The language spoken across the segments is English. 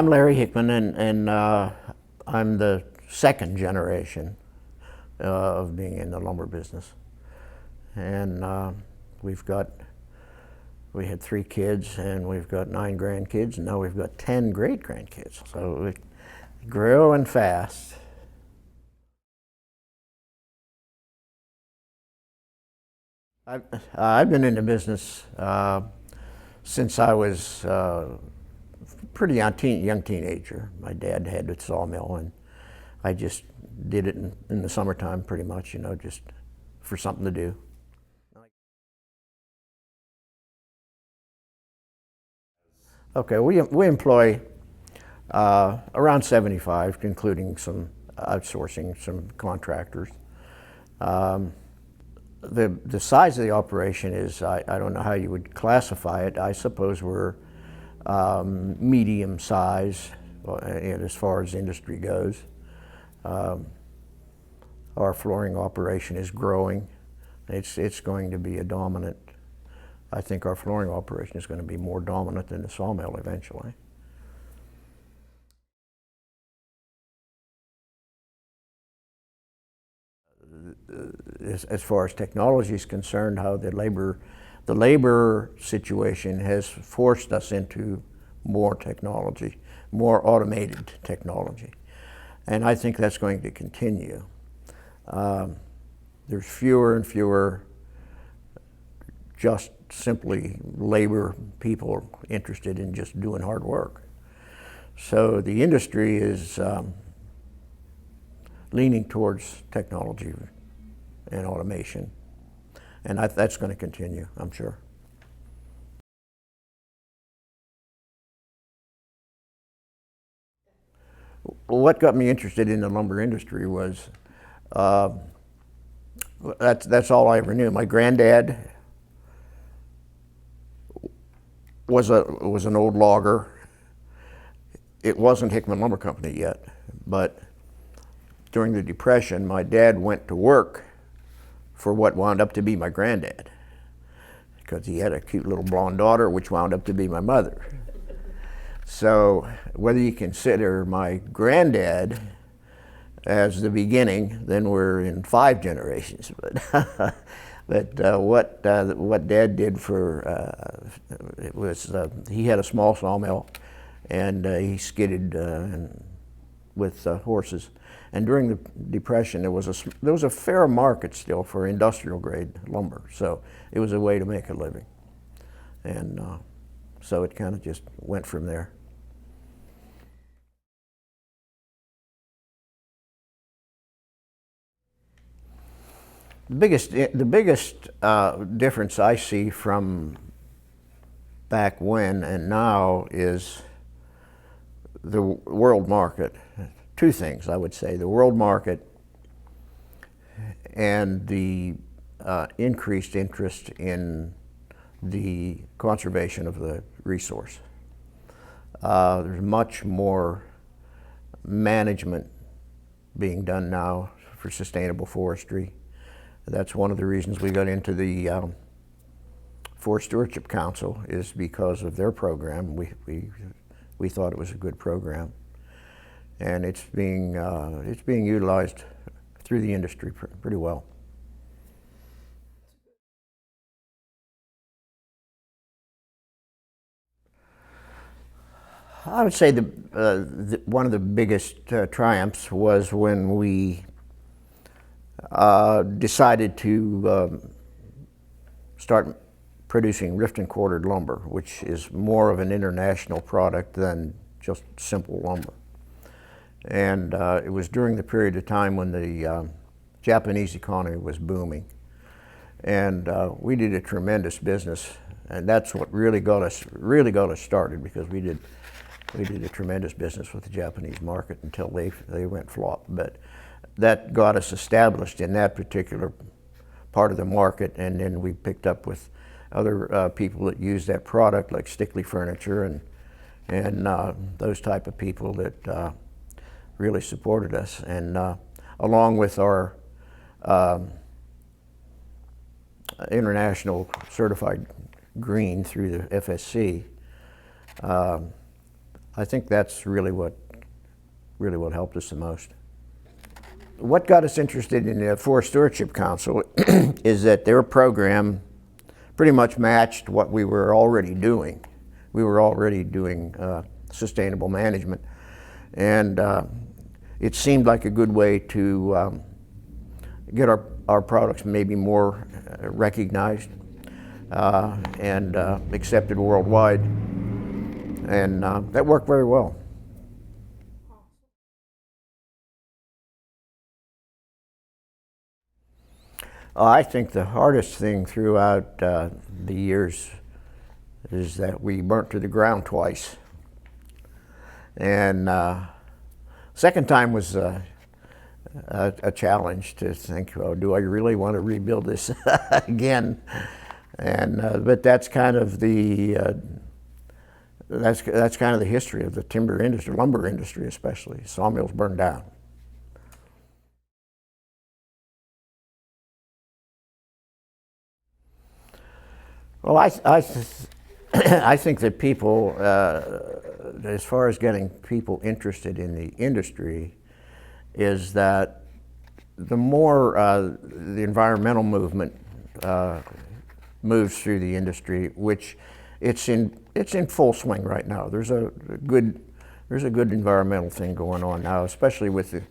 I'm Larry Hickman, and I'm the second generation of being in the lumber business. And we had 3 kids, and we've got 9 grandkids, and now we've got 10 great-grandkids. So we're growing fast. I've been in the business since I was pretty young teenager. My dad had a sawmill, and I just did it in the summertime pretty much, just for something to do. Okay, we employ around 75, including some outsourcing, some contractors. The size of the operation is, I don't know how you would classify it. I suppose we're medium size as far as industry goes. Our flooring operation is growing. It's going to be a dominant. I think our flooring operation is going to be more dominant than the sawmill eventually. As far as technology is concerned, how the labor situation has forced us into more technology, more automated technology. And I think that's going to continue. There's fewer and fewer just simply labor people interested in just doing hard work. So the industry is leaning towards technology and automation, and that's going to continue, I'm sure. What got me interested in the lumber industry was that's all I ever knew. My granddad was an old logger. It wasn't Hickman Lumber Company yet, but during the Depression, my dad went to work for what wound up to be my granddad, because he had a cute little blonde daughter, which wound up to be my mother. So whether you consider my granddad as the beginning, then we're in 5 generations. But what Dad did for it was he had a small sawmill, and he skidded with horses. And during the Depression, there was a fair market still for industrial grade lumber, so it was a way to make a living, and so it kind of just went from there. The biggest difference I see from back when and now is the world market. 2 things, I would say: the world market and the increased interest in the conservation of the resource. There's much more management being done now for sustainable forestry. That's one of the reasons we got into the Forest Stewardship Council, is because of their program. We thought it was a good program, and it's being utilized through the industry pretty well. I would say one of the biggest triumphs was when we decided to start producing rift and quartered lumber, which is more of an international product than just simple lumber. And it was during the period of time when the Japanese economy was booming. And we did a tremendous business, and that's what really got us started, because we did a tremendous business with the Japanese market until they went flop. But that got us established in that particular part of the market, and then we picked up with other people that use that product, like Stickley Furniture and those type of people that really supported us. And along with our international certified green through the FSC, I think that's really what helped us the most. What got us interested in the Forest Stewardship Council is that their program pretty much matched what we were already doing. We were already doing sustainable management, and it seemed like a good way to get our products maybe more recognized and accepted worldwide, and that worked very well. I think the hardest thing throughout the years is that we burnt to the ground twice. And second time was a challenge to think, oh, do I really want to rebuild this again? And but that's kind of the that's kind of the history of the timber industry, lumber industry especially. Sawmills burned down. Well, I think that people, as far as getting people interested in the industry, is that the more the environmental movement moves through the industry, which it's in full swing right now. There's a good environmental thing going on now, especially with the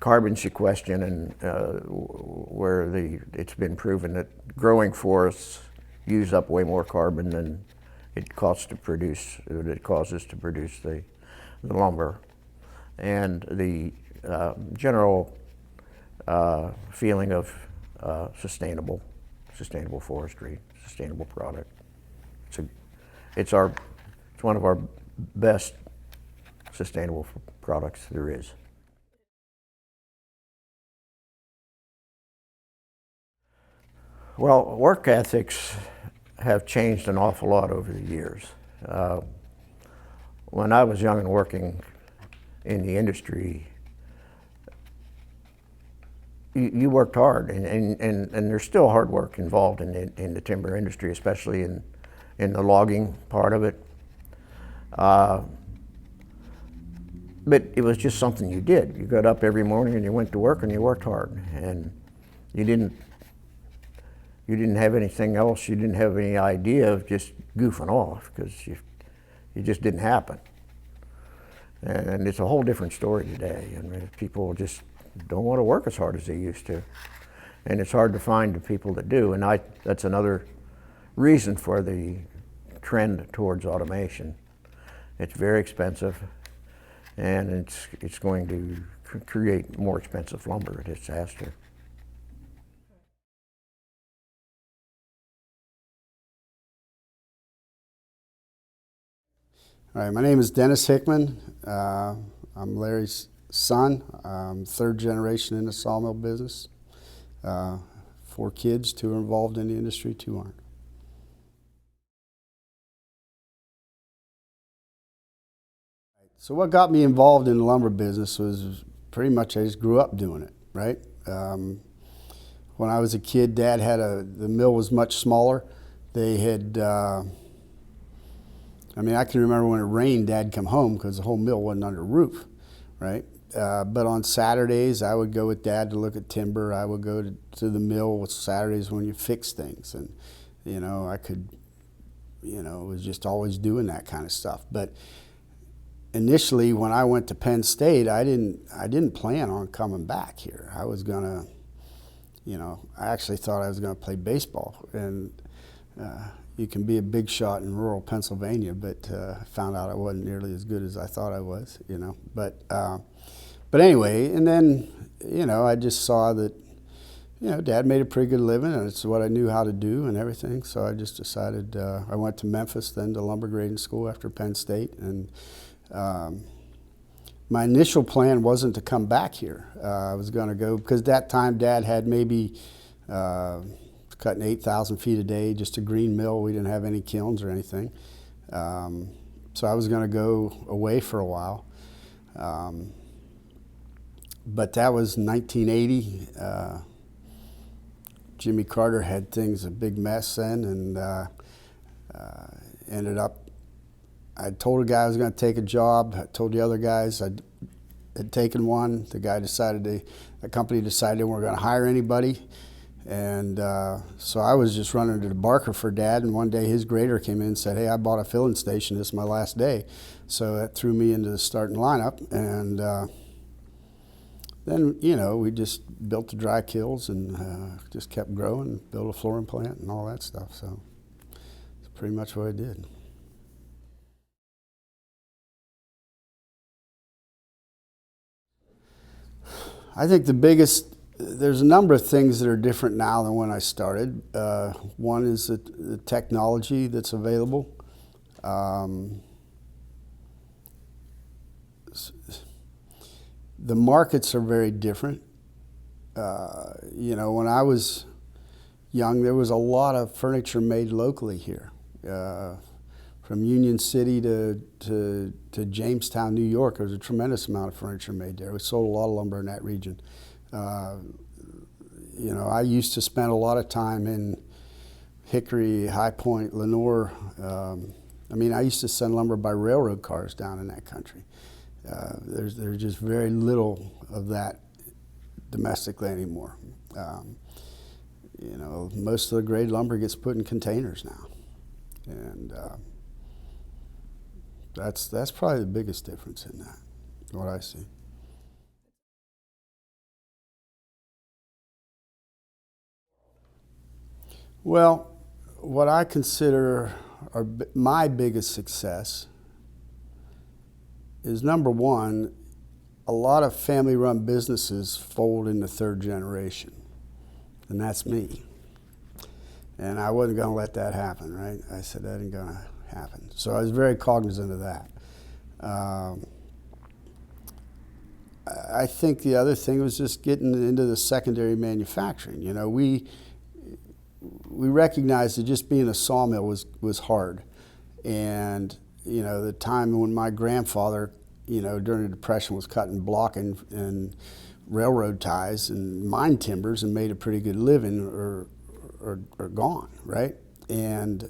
carbon sequestration, and where it's been proven that growing forests use up way more carbon than it causes to produce the lumber, and the general feeling of sustainable forestry, sustainable product. It's one of our best sustainable products there is. Well, work ethics have changed an awful lot over the years. When I was young and working in the industry, you worked hard, and there's still hard work involved in the timber industry, especially in the logging part of it. But it was just something you did. You got up every morning and you went to work and you worked hard, and you didn't have anything else. You didn't have any idea of just goofing off, because it just didn't happen. And it's a whole different story today. I mean, people just don't want to work as hard as they used to, and it's hard to find the people that do. And that's another reason for the trend towards automation. It's very expensive, and it's going to create more expensive lumber. It has to. All right, my name is Dennis Hickman. I'm Larry's son. I'm third generation in the sawmill business. 4 kids, 2 are involved in the industry, 2 aren't. So what got me involved in the lumber business was pretty much I just grew up doing it, right? When I was a kid, Dad had the mill was much smaller. They had, I can remember when it rained, Dad'd come home because the whole mill wasn't under roof, right? But on Saturdays, I would go with Dad to look at timber. I would go to the mill with Saturdays when you fix things. And, I could, was just always doing that kind of stuff. But initially, when I went to Penn State, I didn't plan on coming back here. I was gonna, I actually thought I was gonna play baseball. And you can be a big shot in rural Pennsylvania, but I found out I wasn't nearly as good as I thought I was, But anyway, and then, I just saw that, Dad made a pretty good living, and it's what I knew how to do and everything. So I just decided, I went to Memphis, then to lumber grading school after Penn State. And my initial plan wasn't to come back here. I was going to go, because that time Dad had maybe cutting 8,000 feet a day, just a green mill. We didn't have any kilns or anything. So I was going to go away for a while. But that was 1980. Jimmy Carter had things a big mess then, and ended up, I told a guy I was going to take a job. I told the other guys I had taken one. The company decided they weren't going to hire anybody. And so I was just running to the Barker for Dad, and one day his grader came in and said, "Hey, I bought a filling station. This is my last day." So that threw me into the starting lineup. And then, we just built the dry kilns and just kept growing, built a flooring plant and all that stuff. So it's pretty much what I did. I think there's a number of things that are different now than when I started. One is the technology that's available. The markets are very different. When I was young, there was a lot of furniture made locally here. From Union City to Jamestown, New York, there was a tremendous amount of furniture made there. We sold a lot of lumber in that region. I used to spend a lot of time in Hickory, High Point, Lenoir. I used to send lumber by railroad cars down in that country. There's just very little of that domestically anymore. Most of the grade lumber gets put in containers now, and that's probably the biggest difference in that, what I see. Well, what I consider my biggest success is, number one, a lot of family-run businesses fold into third generation, and that's me. And I wasn't going to let that happen, right? I said that ain't going to happen. So I was very cognizant of that. I think the other thing was just getting into the secondary manufacturing. We recognized that just being a sawmill was hard. And, the time when my grandfather, during the Depression was cutting block and railroad ties and mine timbers and made a pretty good living are gone, right? And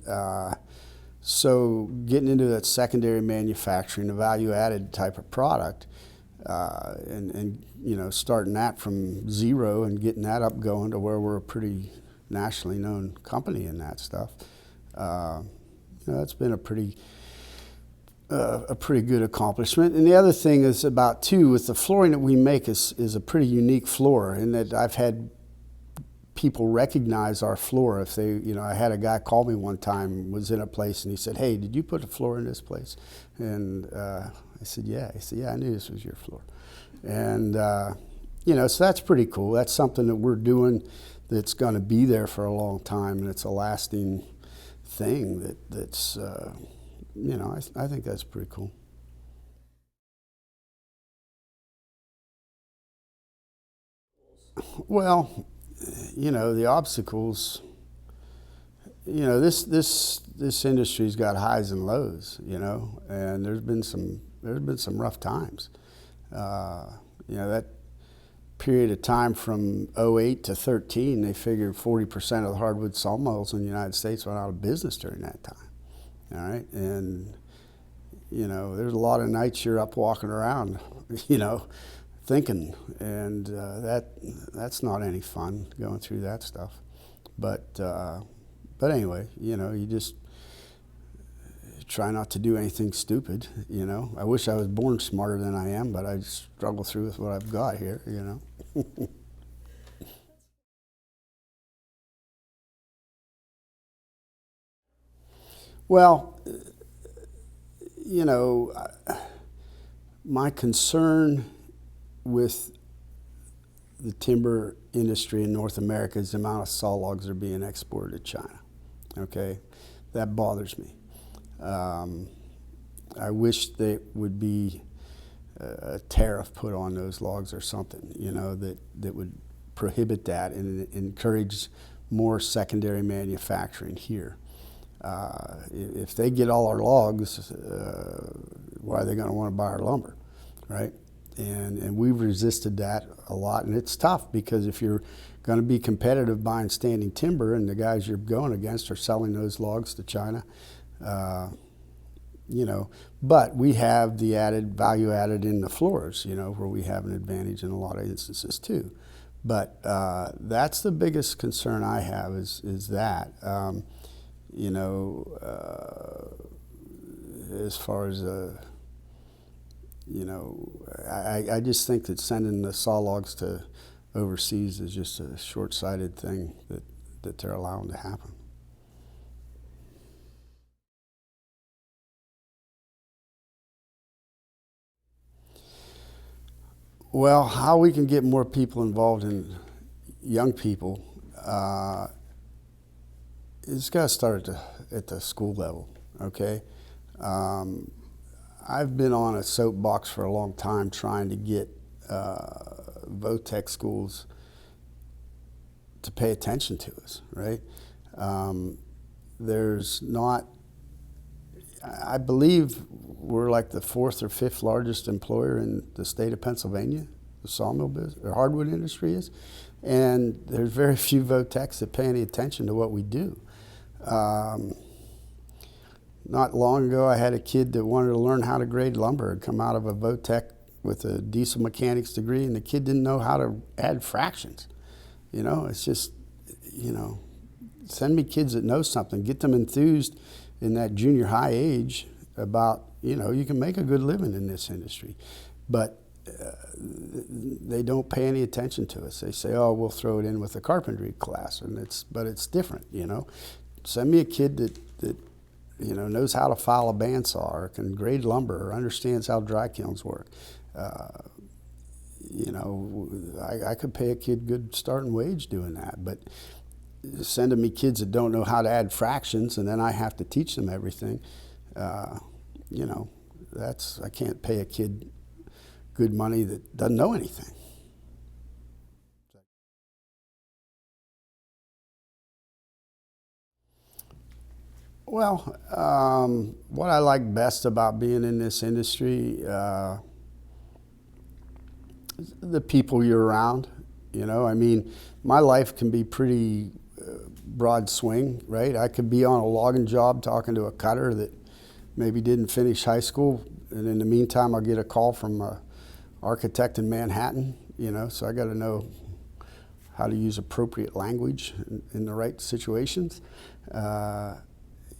so getting into that secondary manufacturing, the value-added type of product, and starting that from zero and getting that up going to where we're a pretty nationally known company in that stuff. That's been a pretty good accomplishment. And the other thing is about too, with the flooring that we make is a pretty unique floor in that I've had people recognize our floor. If they, I had a guy call me one time, was in a place, and he said, "Hey, did you put the floor in this place?" And I said, "Yeah." He said, "Yeah, I knew this was your floor." And so that's pretty cool. That's something that we're doing that's going to be there for a long time, and it's a lasting thing that's I think that's pretty cool. Well, the obstacles, this industry's got highs and lows, and there's been some rough times. That period of time from 2008 to 2013, they figured 40% of the hardwood sawmills in the United States went out of business during that time. All right, and there's a lot of nights you're up walking around, thinking, and that's not any fun going through that stuff. But anyway, you just try not to do anything stupid. I wish I was born smarter than I am, but I just struggle through with what I've got here. Well, my concern with the timber industry in North America is the amount of saw logs that are being exported to China. Okay, that bothers me. I wish there would be a tariff put on those logs or something, that would prohibit that and encourage more secondary manufacturing here. If they get all our logs, why are they going to want to buy our lumber, right? And we've resisted that a lot, and it's tough because if you're going to be competitive buying standing timber and the guys you're going against are selling those logs to China, you know, but we have the added value added in the floors, you know, where we have an advantage in a lot of instances too. But that's the biggest concern I have is that, you know, as far as you know, I just think that sending the saw logs to overseas is just a short-sighted thing that they're allowing to happen. Well, how we can get more people involved in young people, it's got to start at the school level, okay? I've been on a soapbox for a long time trying to get VOTEC schools to pay attention to us, right? There's not, I believe we're like the 4th or 5th largest employer in the state of Pennsylvania, the sawmill business, or hardwood industry is, and there's very few VOTECs that pay any attention to what we do. Not long ago, I had a kid that wanted to learn how to grade lumber and come out of a VOTEC with a diesel mechanics degree, and the kid didn't know how to add fractions. You know, it's just, you know, send me kids that know something, get them enthused in that junior high age about, you know, you can make a good living in this industry. But they don't pay any attention to us. They say, oh, we'll throw it in with a carpentry class, and but it's different, you know. Send me a kid that you know, knows how to file a bandsaw or can grade lumber or understands how dry kilns work. You know, I could pay a kid good starting wage doing that, but sending me kids that don't know how to add fractions and then I have to teach them everything, you know, I can't pay a kid good money that doesn't know anything. Well, what I like best about being in this industry, the people you're around. You know, I mean, my life can be pretty broad swing, right? I could be on a logging job talking to a cutter that maybe didn't finish high school, and in the meantime, I'll get a call from an architect in Manhattan. You know, so I got to know how to use appropriate language in the right situations.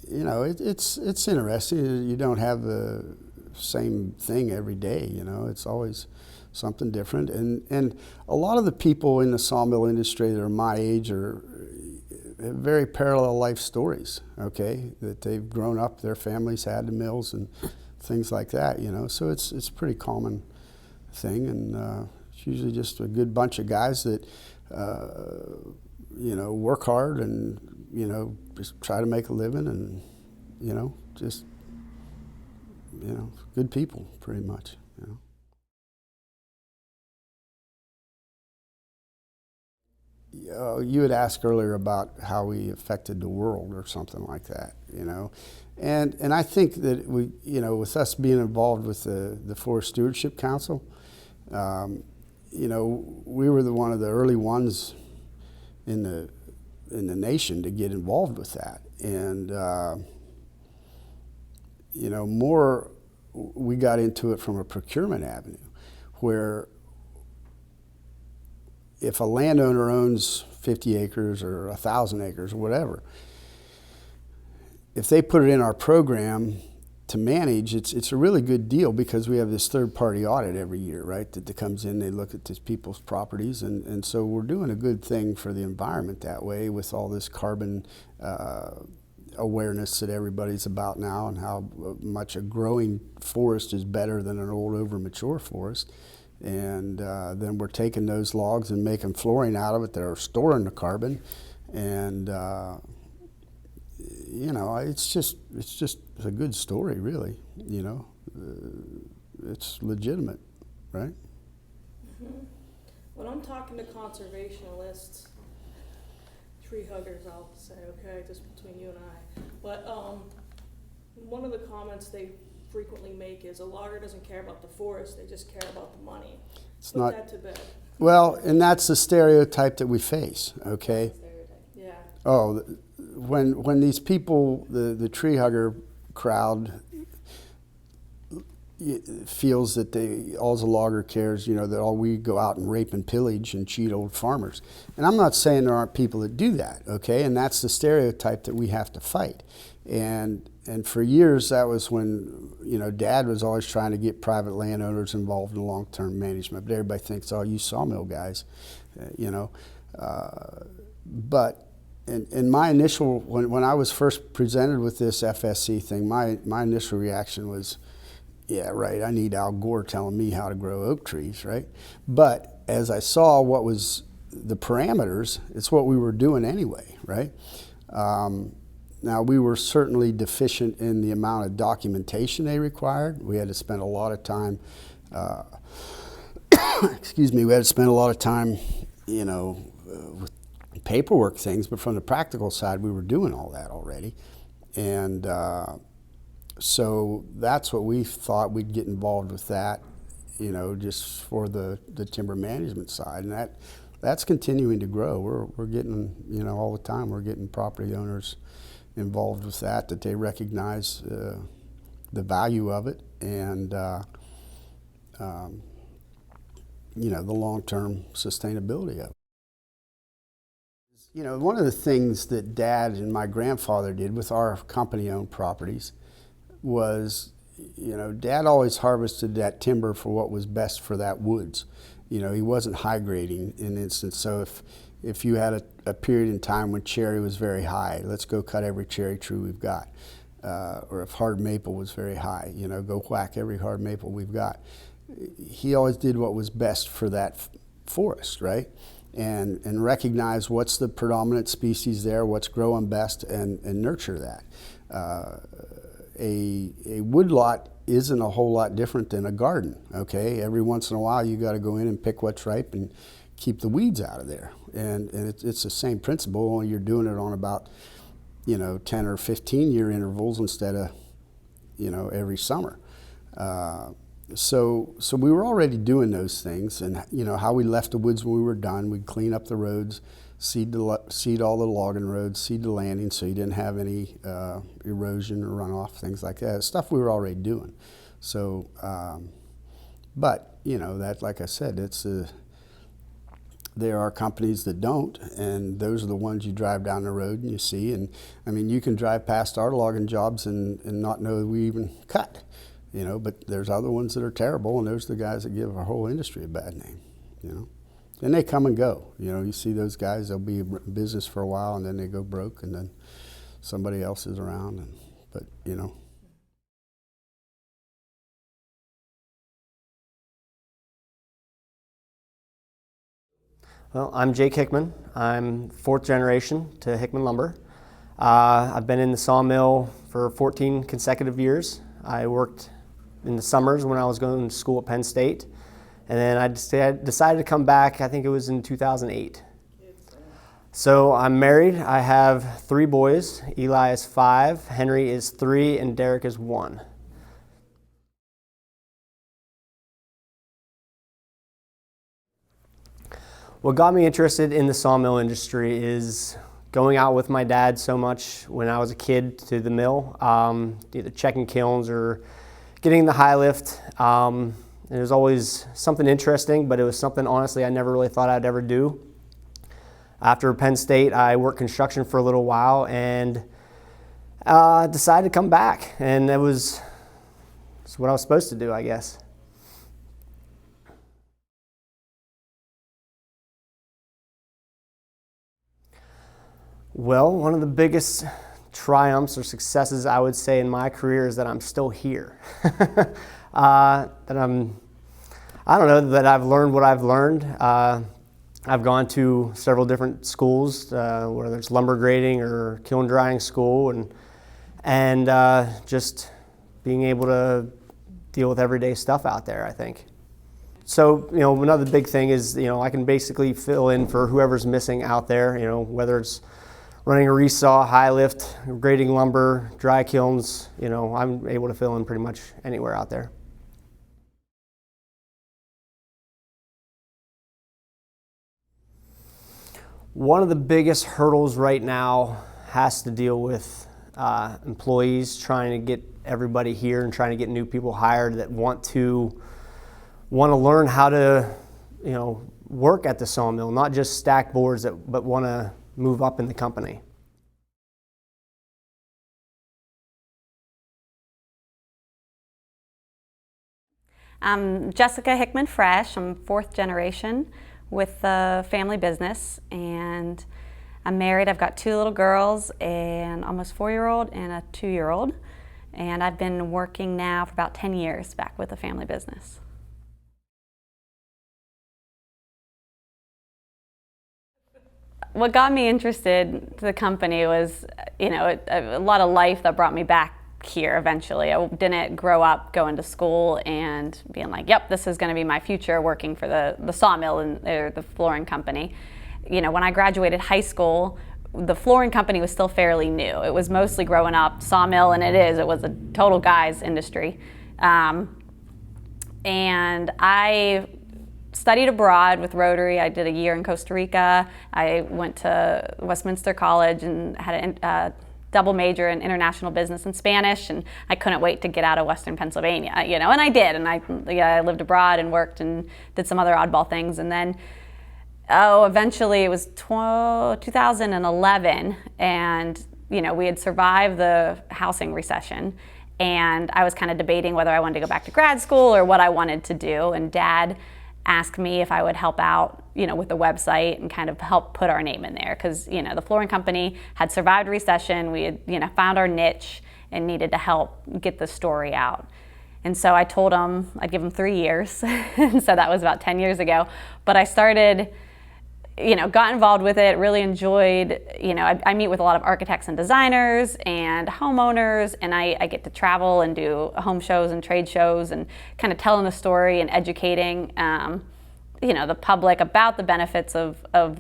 You know, it's interesting. You don't have the same thing every day. You know, it's always something different. And a lot of the people in the sawmill industry that are my age have very parallel life stories. Okay, that they've grown up, their families had the mills and things like that. You know, so it's a pretty common thing, and it's usually just a good bunch of guys that you know, work hard and, you know, just try to make a living, and, you know, just, you know, good people pretty much, you know. You had asked earlier about how we affected the world or something like that, you know. And I think that we, you know, with us being involved with the Forest Stewardship Council, you know, we were one of the early ones in the nation to get involved with that. And, you know, we got into it from a procurement avenue, where if a landowner owns 50 acres or 1,000 acres or whatever, if they put it in our program to manage, it's a really good deal, because we have this third-party audit every year, right, that comes in, they look at these people's properties, and so we're doing a good thing for the environment that way, with all this carbon awareness that everybody's about now, and how much a growing forest is better than an old over-mature forest. And then we're taking those logs and making flooring out of it that are storing the carbon, and you know, it's just a good story, really. You know, it's legitimate, right? Mm-hmm. When I'm talking to conservationists, tree huggers, I'll say, okay, just between you and I. But one of the comments they frequently make is a logger doesn't care about the forest; they just care about the money. It's Put not that to bed. Well, and that's the stereotype that we face. Okay. Yeah. Oh, when these people, the tree hugger crowd, feels that all the logger cares, that all we go out and rape and pillage and cheat old farmers. And I'm not saying there aren't people that do that, okay? And that's the stereotype that we have to fight. And for years, that was when, Dad was always trying to get private landowners involved in long-term management. But everybody thinks, oh, you sawmill guys, But in my initial, when I was first presented with this FSC thing, my initial reaction was, yeah, right, I need Al Gore telling me how to grow oak trees, right? But as I saw what was the parameters, it's what we were doing anyway, right? Now, we were certainly deficient in the amount of documentation they required. We had to spend a lot of time, we had to spend a lot of time, with paperwork things, but from the practical side, we were doing all that already. And so that's what we thought we'd get involved with that, just for the timber management side. And that's continuing to grow. We're getting, all the time, we're getting property owners involved with that they recognize the value of it and, the long-term sustainability of it. One of the things that Dad and my grandfather did with our company-owned properties was, Dad always harvested that timber for what was best for that woods. He wasn't high grading in instance. So if you had a period in time when cherry was very high, let's go cut every cherry tree we've got. Or if hard maple was very high, go whack every hard maple we've got. He always did what was best for that forest, right? And recognize what's the predominant species there, what's growing best, and nurture that. A woodlot isn't a whole lot different than a garden, okay? Every once in a while you got to go in and pick what's ripe and keep the weeds out of there. And it's the same principle, only you're doing it on about 10 or 15 year intervals instead of every summer. So we were already doing those things, and how we left the woods when we were done. We'd clean up the roads, seed all the logging roads, seed the landing, so you didn't have any erosion or runoff, things like that. Stuff we were already doing. So, but that, like I said, there are companies that don't, and those are the ones you drive down the road and you see. And I mean, you can drive past our logging jobs and not know we even cut. But there's other ones that are terrible, and those are the guys that give our whole industry a bad name, And they come and go. You see those guys, they'll be in business for a while, and then they go broke, and then somebody else is around. But. Well, I'm Jake Hickman. I'm fourth generation to Hickman Lumber. I've been in the sawmill for 14 consecutive years. I worked in the summers when I was going to school at Penn State. And then I decided to come back, I think it was in 2008. So I'm married. I have 3 boys. Eli is 5, Henry is 3, and Derek is 1. What got me interested in the sawmill industry is going out with my dad so much when I was a kid to the mill, either checking kilns or getting the high lift. It was always something interesting, but it was something, honestly, I never really thought I'd ever do. After Penn State, I worked construction for a little while and decided to come back, and it's what I was supposed to do, I guess. Well, one of the biggest triumphs or successes I would say in my career is that I'm still here. That that I've learned what I've learned. I've gone to several different schools, whether it's lumber grading or kiln drying school, and just being able to deal with everyday stuff out there, I think. So, another big thing is, I can basically fill in for whoever's missing out there, whether it's running a resaw, high lift, grading lumber, dry kilns, I'm able to fill in pretty much anywhere out there. One of the biggest hurdles right now has to deal with employees, trying to get everybody here and trying to get new people hired that want to learn how to, work at the sawmill, not just stack boards, but want to move up in the company. I'm Jessica Hickman Fresch. I'm fourth generation with the family business, and I'm married. I've got 2 little girls, an almost 4-year-old and a 2-year-old, and I've been working now for about 10 years back with the family business. What got me interested to the company was, a lot of life that brought me back here eventually. I didn't grow up going to school and being like, yep, this is going to be my future, working for the sawmill or the flooring company. When I graduated high school, the flooring company was still fairly new. It was mostly growing up sawmill, and it was a total guys industry. And I studied abroad with Rotary. I did a year in Costa Rica. I went to Westminster College and had a double major in international business and Spanish, and I couldn't wait to get out of Western Pennsylvania, and I did, and I lived abroad and worked and did some other oddball things, and then eventually it was 2011, and we had survived the housing recession, and I was kind of debating whether I wanted to go back to grad school or what I wanted to do, and Dad asked me if I would help out, with the website and kind of help put our name in there, because, the flooring company had survived recession. We had, found our niche and needed to help get the story out. And so I told him I'd give him 3 years. And so that was about 10 years ago. But I started, got involved with it, really enjoyed, I meet with a lot of architects and designers and homeowners, and I get to travel and do home shows and trade shows and kind of telling the story and educating, the public about the benefits of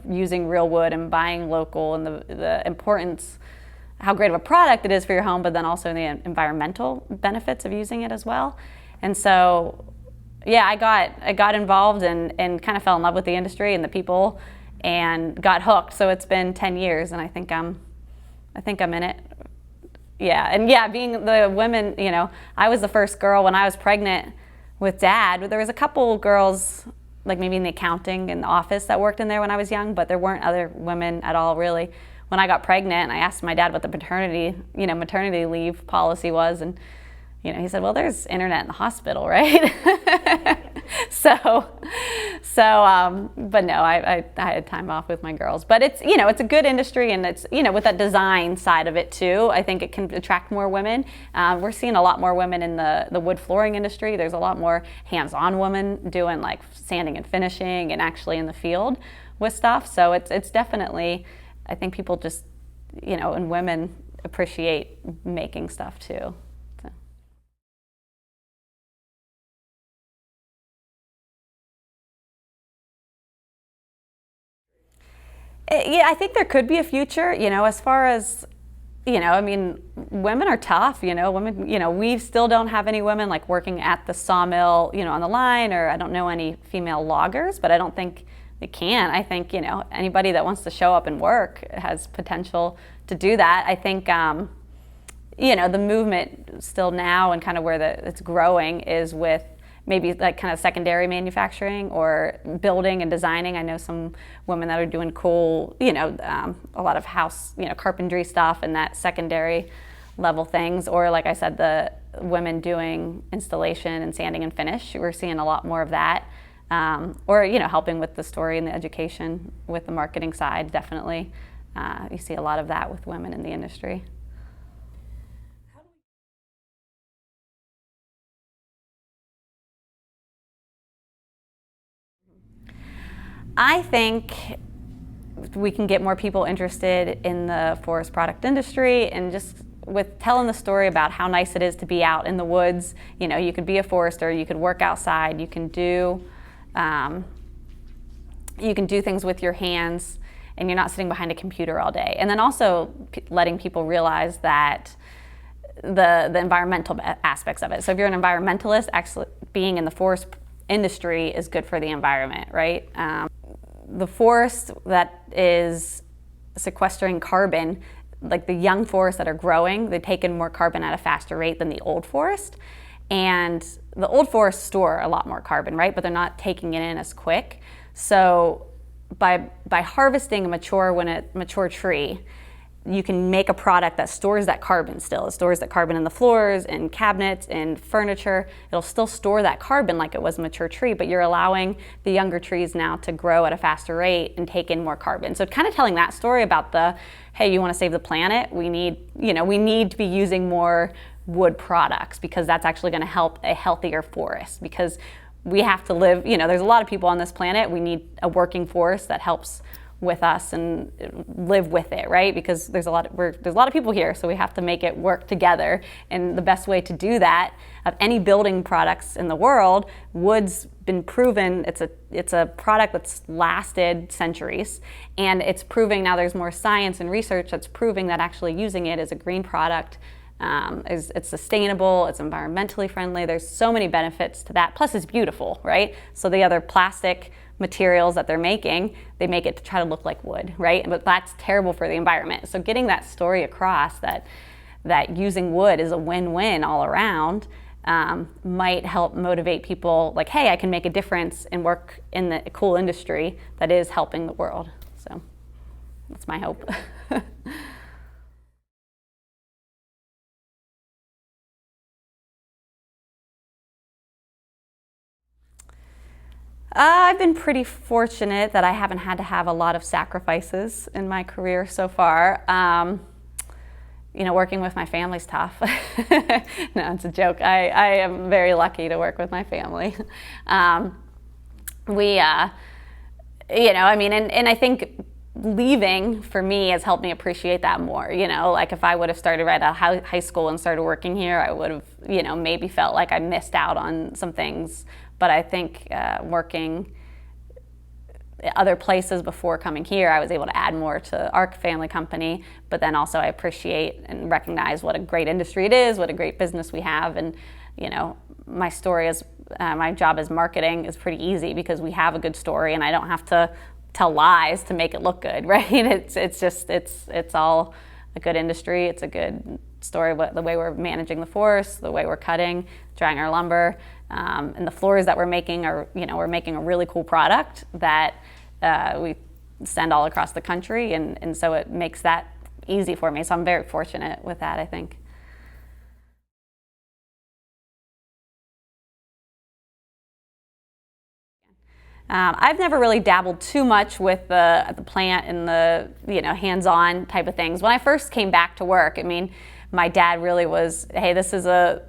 using real wood and buying local, and the importance, how great of a product it is for your home, but then also the environmental benefits of using it as well. And so, yeah, I got involved and kind of fell in love with the industry and the people, and got hooked. So it's been 10 years, and I think I'm in it. Yeah, and yeah, being the women, I was the first girl when I was pregnant with Dad. There was a couple girls, like maybe in the accounting and the office, that worked in there when I was young, but there weren't other women at all, really. When I got pregnant, I asked my dad what the maternity leave policy was, and he said, well, there's internet in the hospital, right? But no, I had time off with my girls. But it's, it's a good industry, and it's, with that design side of it too, I think it can attract more women. We're seeing a lot more women in the wood flooring industry. There's a lot more hands-on women doing like sanding and finishing and actually in the field with stuff. So it's definitely, I think people just, and women appreciate making stuff too. Yeah, I think there could be a future, as far as, women are tough, women, we still don't have any women like working at the sawmill, on the line, or I don't know any female loggers, but I don't think they can. I think, anybody that wants to show up and work has potential to do that. I think, the movement still now and kind of where it's growing is with maybe like kind of secondary manufacturing or building and designing. I know some women that are doing cool, a lot of house, carpentry stuff and that secondary level things. Or like I said, the women doing installation and sanding and finish. We're seeing a lot more of that. Or, helping with the story and the education with the marketing side, definitely. You see a lot of that with women in the industry. I think we can get more people interested in the forest product industry, and just with telling the story about how nice it is to be out in the woods. You could be a forester, you could work outside, you can do things with your hands, and you're not sitting behind a computer all day. And then also letting people realize that the environmental aspects of it. So if you're an environmentalist, actually being in the forest industry is good for the environment, right? The forest that is sequestering carbon, like the young forests that are growing, they take in more carbon at a faster rate than the old forest. And the old forests store a lot more carbon, right? But they're not taking it in as quick. So by harvesting a mature tree, you can make a product that stores that carbon still. It stores that carbon in the floors, in cabinets, in furniture. It'll still store that carbon like it was a mature tree, but you're allowing the younger trees now to grow at a faster rate and take in more carbon. So kind of telling that story about hey, you want to save the planet? We need to be using more wood products, because that's actually going to help a healthier forest, because we have to live, there's a lot of people on this planet. We need a working forest that helps with us and live with it, right? Because there's a lot of people here, so we have to make it work together. And the best way to do that, of any building products in the world, wood's been proven. It's a product that's lasted centuries, and it's proving now. There's more science and research that's proving that actually using it as a green product, it's sustainable, it's environmentally friendly. There's so many benefits to that. Plus, it's beautiful, right? So the other plastic materials that they make it to try to look like wood, right? But that's terrible for the environment. So getting that story across that using wood is a win-win all around, might help motivate people like, hey, I can make a difference and work in the cool industry that is helping the world. So that's my hope. I've been pretty fortunate that I haven't had to have a lot of sacrifices in my career so far. Working with my family's tough. No, it's a joke. I am very lucky to work with my family. And I think leaving for me has helped me appreciate that more. Like if I would have started right out of high school and started working here, I would have, maybe felt like I missed out on some things. But I think working other places before coming here, I was able to add more to our family company. But then also I appreciate and recognize what a great industry it is, what a great business we have. And, my story is, my job as marketing is pretty easy because we have a good story and I don't have to tell lies to make it look good, right? It's all a good industry. It's a good story, the way we're managing the forest, the way we're cutting, drying our lumber. And the floors that we're making we're making a really cool product that we send all across the country, and so it makes that easy for me. So I'm very fortunate with that, I think. I've never really dabbled too much with the plant and the hands-on type of things. When I first came back to work, my dad really was, hey, this is a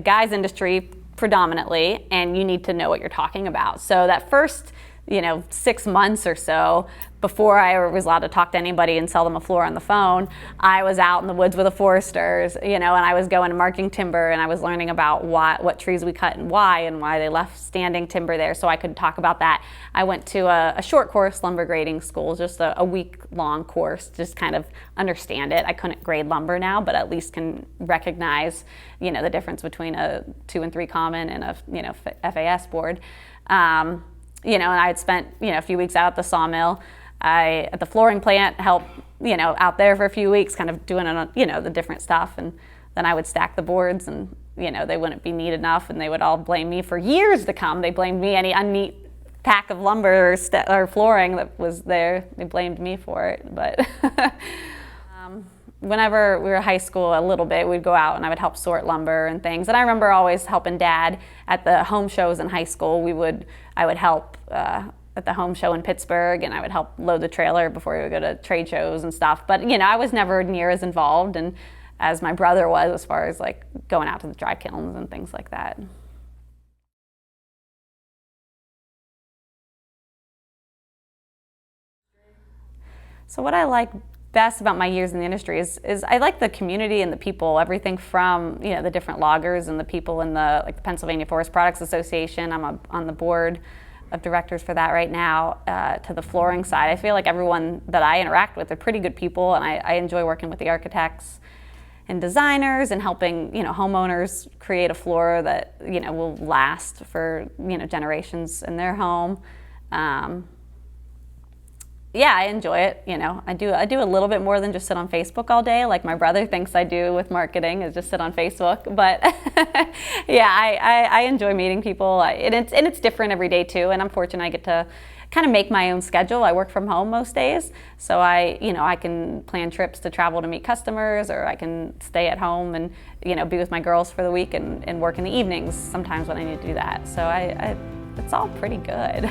guy's industry predominantly, and you need to know what you're talking about. So that first 6 months or so, before I was allowed to talk to anybody and sell them a floor on the phone, I was out in the woods with the foresters, and I was going and marking timber, and I was learning about what trees we cut and why they left standing timber there, so I could talk about that. I went to a short course lumber grading school, just a week-long course, just kind of understand it. I couldn't grade lumber now, but at least can recognize, the difference between a 2 and 3 common and a FAS board. And I had spent, a few weeks out at the sawmill. At the flooring plant, helped, out there for a few weeks, kind of doing, the different stuff. And then I would stack the boards and, they wouldn't be neat enough, and they would all blame me for years to come. They blamed me, any unneat pack of lumber or flooring that was there, they blamed me for it. But whenever we were in high school, a little bit, we'd go out and I would help sort lumber and things. And I remember always helping Dad at the home shows in high school. I would help at the home show in Pittsburgh, and I would help load the trailer before we would go to trade shows and stuff. But I was never near as involved and as my brother was, as far as like going out to the dry kilns and things like that. So what I like best about my years in the industry is I like the community and the people, everything from the different loggers and the people in the Pennsylvania Forest Products Association. I'm on the board of directors for that right now, to the flooring side. I feel like everyone that I interact with are pretty good people, and I enjoy working with the architects and designers and helping homeowners create a floor that will last for generations in their home. Yeah, I enjoy it. You know, I do a little bit more than just sit on Facebook all day, like my brother thinks I do with marketing, is just sit on Facebook. But yeah, I enjoy meeting people, and it's different every day too. And I'm fortunate I get to kind of make my own schedule. I work from home most days, so I can plan trips to travel to meet customers, or I can stay at home and be with my girls for the week and work in the evenings sometimes when I need to do that. So it's all pretty good.